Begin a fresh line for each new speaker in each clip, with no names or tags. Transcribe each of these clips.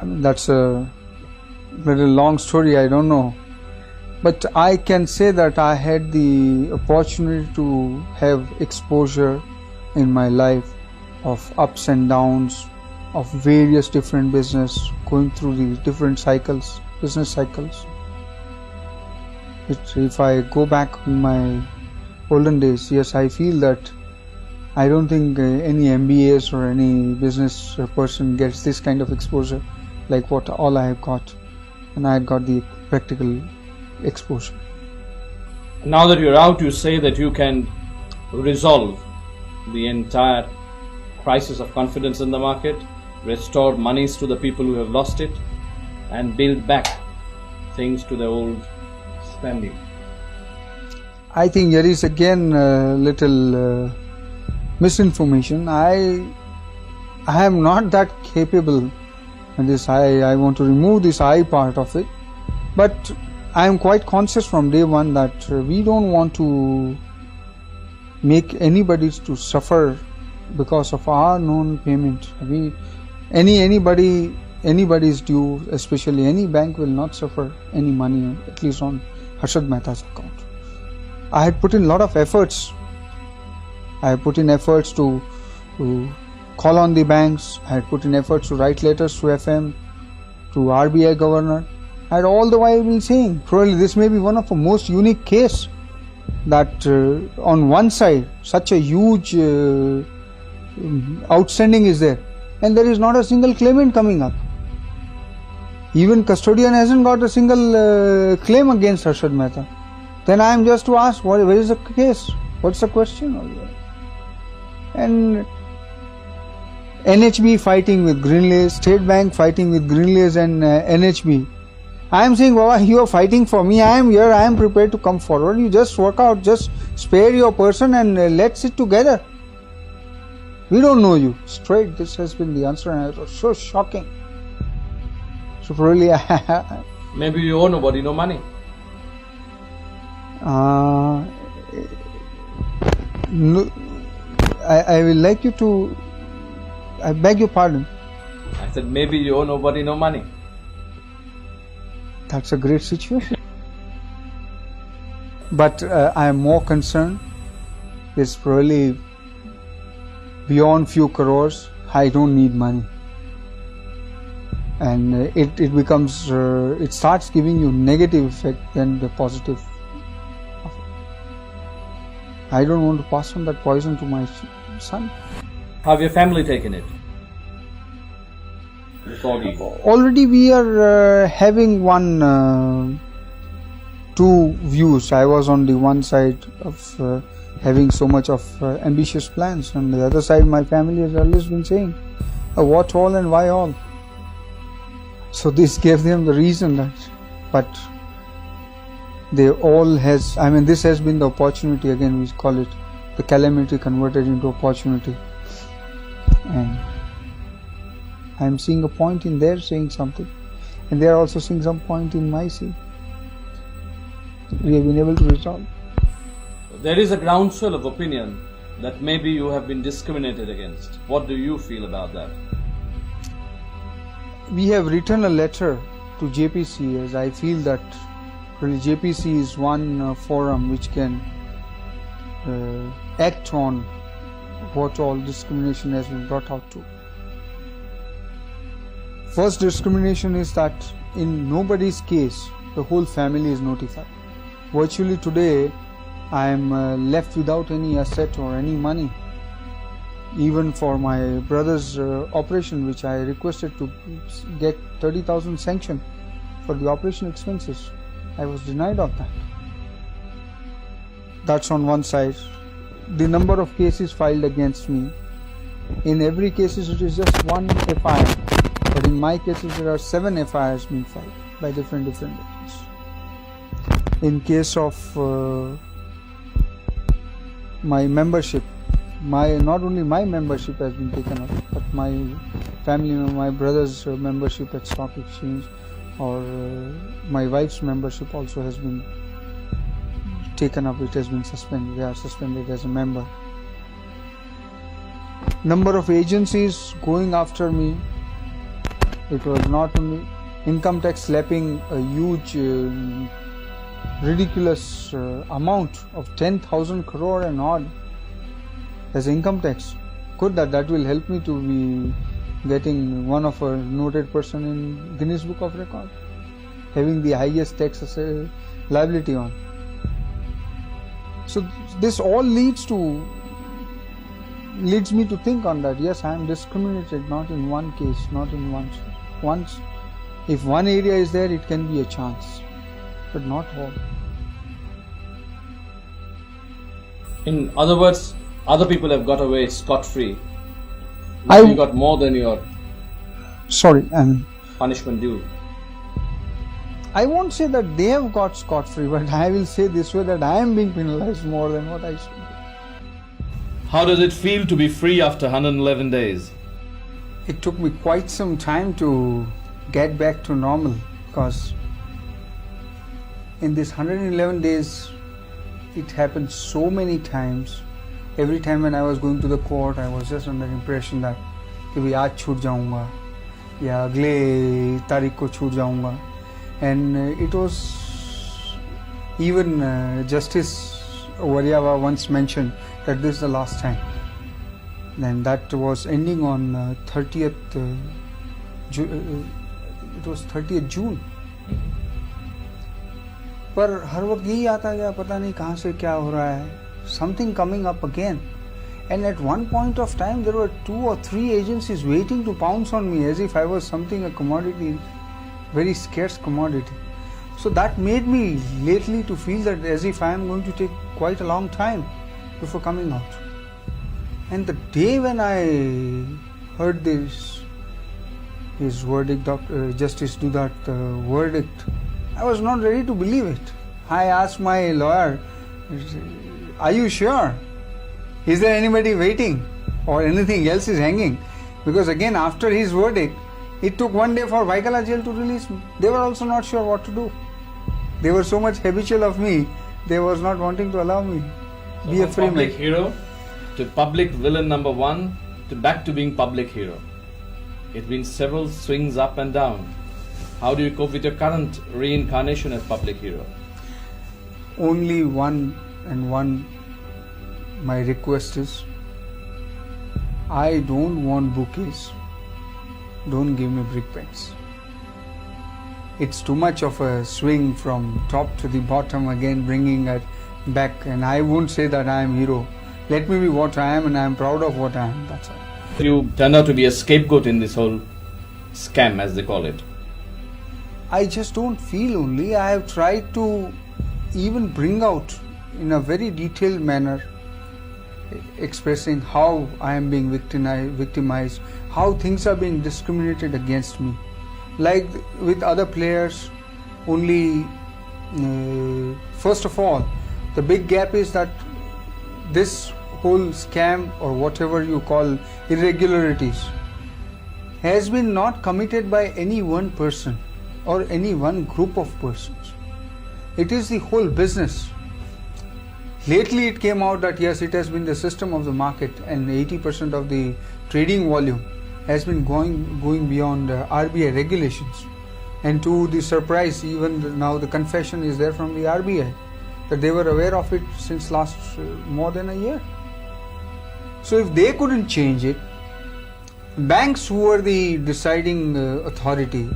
I mean, that's a very long story, I don't know. But I can say that I had the opportunity to have exposure in my life of ups and downs, of various different business, going through these different cycles, business cycles. If I go back in my olden days, yes, I feel that I don't think any MBAs or any business person gets this kind of exposure like what all I have got, and I had got the practical exposure.
Now that you're out, you say that you can resolve the entire crisis of confidence in the market, restore monies to the people who have lost it, and build back things to the old standing.
I think there is again a little misinformation. I am not that capable in this. I want to remove this I part of it, but I am quite conscious from day one that we don't want to make anybody to suffer because of our non-payment. Anybody's due, especially any bank, will not suffer any money, at least on Harshad Mehta's account. I had put in a lot of efforts. I had put in efforts to call on the banks. I had put in efforts to write letters to FM, to RBI governor. I had all the while been saying, probably this may be one of the most unique case that on one side such a huge outstanding is there, and there is not a single claimant coming up. Even custodian hasn't got a single claim against Harshad Mehta. Then I am just to ask, where is the case? What's the question? And NHB fighting with Greenlays, State Bank fighting with Greenlays and NHB. I am saying, Baba, you are fighting for me. I am here. I am prepared to come forward. You just work out. Just spare your person and let's sit together. We don't know you. Straight, this has been the answer, and it was so shocking. So probably
maybe you owe nobody no money.
No, I will like you to. I beg your pardon.
I said maybe you owe nobody no money.
That's a great situation. But I am more concerned. It's probably beyond few crores. I don't need money. And it becomes, it starts giving you negative effect than the positive. I don't want to pass on that poison to my son.
How have your family taken it?
Already we are having two views. I was on the one side of having so much of ambitious plans, and the other side my family has always been saying, what all and why all. So this gave them the reason that, but they all has, I mean, this has been the opportunity, again we call it the calamity converted into opportunity. And I am seeing a point in their saying something, and they are also seeing some point in my saying. We have been able to resolve.
There is a groundswell of opinion that maybe you have been discriminated against. What do you feel about that?
We have written a letter to JPC, as I feel that really JPC is one forum which can act on what all discrimination has been brought out to. First discrimination is that in nobody's case the whole family is notified. Virtually today I am left without any asset or any money. Even for my brother's operation, which I requested to get 30,000 sanction for the operation expenses, I was denied of that. That's on one side. The number of cases filed against me, in every case it is just one FIR, but in my cases there are 7 FIRs being filed by different agents. In case of my membership, not only my membership has been taken up, but my family, my brother's membership at stock exchange, or my wife's membership also has been taken up. It has been suspended. They are suspended as a member. Number of agencies going after me, It was not only income tax slapping a huge, ridiculous amount of 10,000 crore and odd as income tax. Good that will help me to be getting one of a noted person in Guinness Book of Record, having the highest tax liability on. So this all leads me to think on that. Yes, I am discriminated, not in one case, not in once. If one area is there, it can be a chance, but not all.
In other words, other people have got away scot-free.
I-
You got more than your punishment due.
I won't say that they have got scot-free, but I will say this way, that I am being penalized more than what I should be.
How does it feel to be free after 111 days?
It took me quite some time to get back to normal, because in this 111 days it happened so many times. Every time when I was going to the court, I was just under impression that कि भाई आज छूट जाऊंगा या अगले तारीख को छूट जाऊंगा. And it was even Justice Variava once mentioned that this is the last time. Then that was ending on 30th it was 30th June. पर हर वक्त यही आता गया, पता नहीं कहाँ से क्या हो रहा है. Something coming up again. And at one point of time there were 2 or 3 agencies waiting to pounce on me as if I was something, a commodity, very scarce commodity. So that made me lately to feel that as if I am going to take quite a long time before coming out. And the day when I heard his verdict, Justice Dudat verdict, I was not ready to believe it. I asked my lawyer, are you sure? Is there anybody waiting or anything else is hanging? Because again, after his verdict, it took one day for Vaikala jail to release me. They were also not sure what to do. They were so much habitual of me, they was not wanting to allow me be a free man.
Public hero to public villain number 1 to back to being public hero. It's been several swings up and down. How do you cope with your current reincarnation as public hero?
Only one my request is, I don't want bouquets. Don't give me brick pens. It's too much of a swing from top to the bottom, again bringing it back, and I won't say that I am hero. Let me be what I am, and I am proud of what I am. That's all.
You turned out to be a scapegoat in this whole scam, as they call it.
I just don't feel only. I have tried to even bring out in a very detailed manner, expressing how I am being victimized, how things are being discriminated against me. Like with other players, only first of all, the big gap is that this whole scam, or whatever you call irregularities, has been not committed by any one person or any one group of persons. It is the whole business. Lately it came out that yes, it has been the system of the market, and 80% of the trading volume has been going beyond RBI regulations. And to the surprise, even now the confession is there from the RBI that they were aware of it since last more than a year. So if they couldn't change it, banks, who were the deciding authority,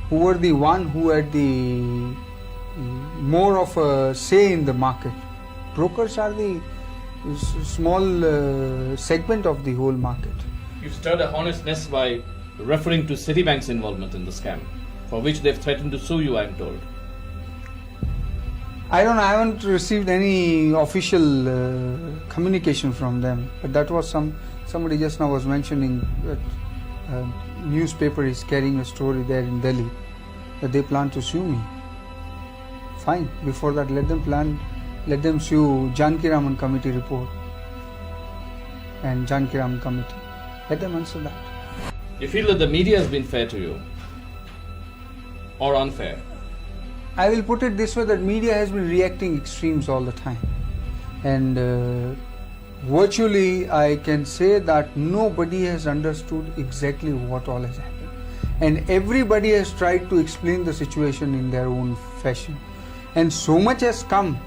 who were the one who had the more of a say in the market, brokers are the small segment of the whole market.
You've stirred a hornet's nest by referring to Citibank's involvement in the scam, for which they've threatened to sue you, I'm told.
I haven't received any official communication from them, but that was somebody just now was mentioning that a newspaper is carrying a story there in Delhi that they plan to sue me. Fine, before that let them sue Janki Raman committee report and Janki Raman committee. Let them answer that.
You feel that the media has been fair to you or unfair?
I will put it this way, that media has been reacting extremes all the time, and virtually I can say that nobody has understood exactly what all has happened. and everybody has tried to explain the situation in their own fashion. And so much has come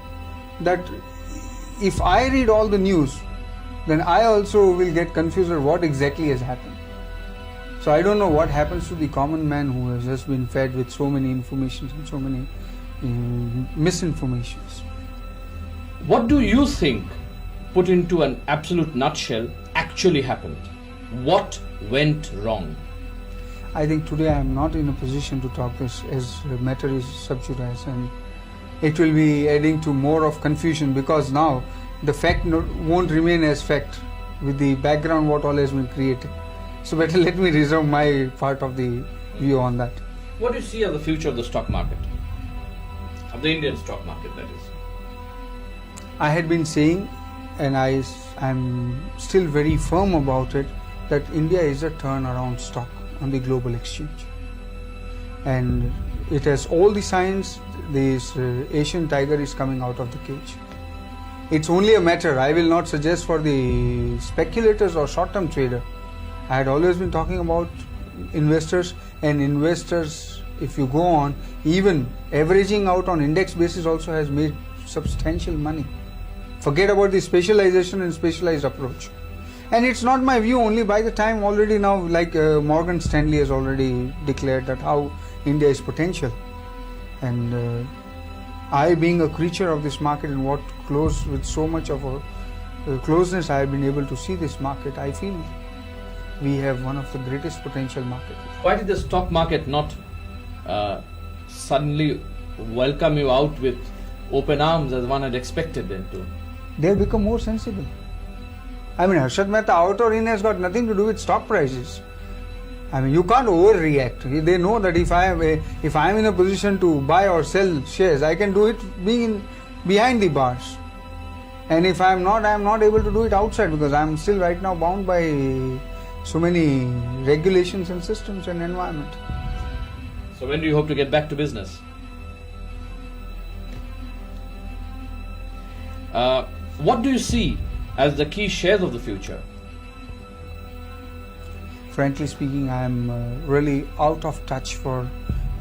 that if I read all the news, then I also will get confused at what exactly has happened. So I don't know what happens to the common man who has just been fed with so many informations and so many misinformations.
What do you think, put into an absolute nutshell, actually happened? What went wrong?
I think today I am not in a position to talk this, as the matter is sub judice, and it will be adding to more of confusion, because now the fact won't remain as fact with the background what all has been created. So better let me reserve my part of the view on that.
What do you see as the future of the stock market? Of the Indian stock market, that is.
I had been saying, and I am still very firm about it, that India is a turnaround stock on the global exchange. And it has all the signs. This Asian tiger is coming out of the cage. It's only a matter, I will not suggest for the speculators or short-term trader. I had always been talking about investors, and investors, if you go on, even averaging out on index basis also has made substantial money. Forget about the specialization and specialized approach. And it's not my view only. By the time already now, like Morgan Stanley has already declared that how India is potential. And I, being a creature of this market and what close with so much of a closeness I have been able to see this market, I feel we have one of the greatest potential markets.
Why did the stock market not suddenly welcome you out with open arms as one had expected them to?
They have become more sensible. I mean, Harshad Mehta out or in has got nothing to do with stock prices. I mean, you can't overreact. They know that if I am in a position to buy or sell shares, I can do it being behind the bars. And if I am not able to do it outside, because I am still right now bound by so many regulations and systems and environment.
So when do you hope to get back to business? What do you see as the key shares of the future?
Frankly speaking, I am really out of touch for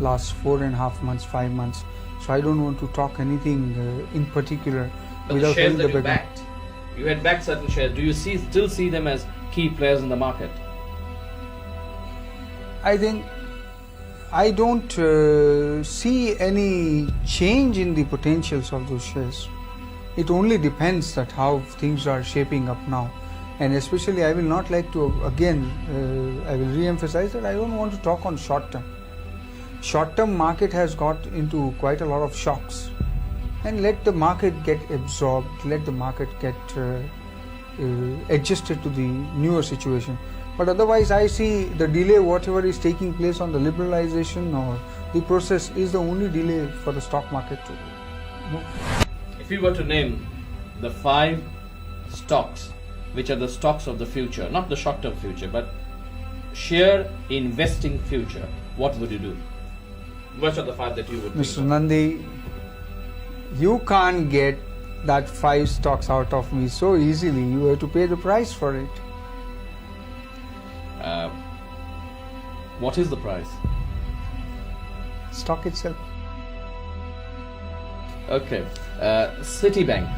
last 4.5 months, 5 months. So I don't want to talk anything in particular
But
without
the shares
having
that
the
you
background.
backed, you had backed certain shares. Do you still see them as key players in the market?
I think I don't see any change in the potentials of those shares. It only depends that how things are shaping up now. And especially I will not like to, again, I will re-emphasize that I don't want to talk on short term. Short term market has got into quite a lot of shocks. And let the market get absorbed, let the market get adjusted to the newer situation. But otherwise I see the delay, whatever is taking place on the liberalization or the process, is the only delay for the stock market to move.
If you were to name the 5 stocks which are the stocks of the future, not the short-term future, but sheer investing future, what would you do? Which are the 5 that you would
Mr.
think of?
Nandi, you can't get that 5 stocks out of me so easily. You have to pay the price for it.
What is the price?
Stock itself.
Okay. Citibank.